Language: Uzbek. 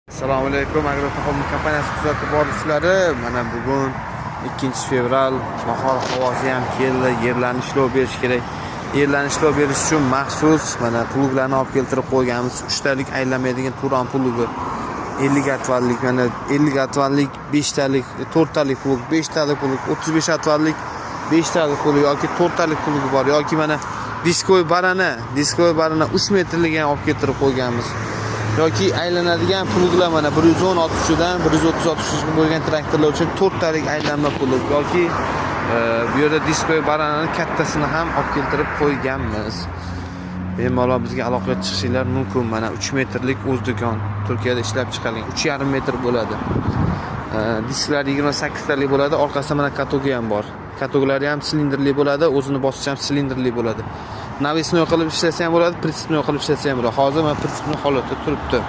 Assalomu alaykum, Agrotoxom kompaniyasi kuzatib borishlari. Mana bugun 2-fevral, bahor havosi ham keldi. Yerlarni ishlov berish kerak. Yerlarni ishlov berish uchun maxsus mana pluglarni olib keltirib qo'yganmiz. 3 talik aylanmaydigan Turan plugi. 50 atvallik, mana 50 atvallik, 5 talik, 4 talik plug, 5 talik plug, 35 atvallik, 5 talik plug yoki 4 talik plugi bor yoki mana diskoy barana 3 metrlik ham olib keltirib qo'yganmiz. Yoki aylanadigan pluglar mana 110 dan 130 bo'lgan traktorlar uchun 4 talik aylanma plug yoki bu yerda diskoy baranani kattasini ham olib keltirib qo'yganmiz. Bemalol bizga aloqaga chiqishinglar mumkin. Mana 3 metrlik o'zdo'kon Turkiyada ishlab chiqarilgan 3,5 metr bo'ladi. Disklar 28 talik bo'ladi. Orqasida mana katogi ham bor. Katoglari ham silindrli bo'ladi, o'zini bosishi ham silindrli bo'ladi. Navisnoy qilib ishlasa ham bo'ladi, pritsepnoy qilib ishlasa ham bo'ladi. Hozir mana pritsepnoy holatda turibdi.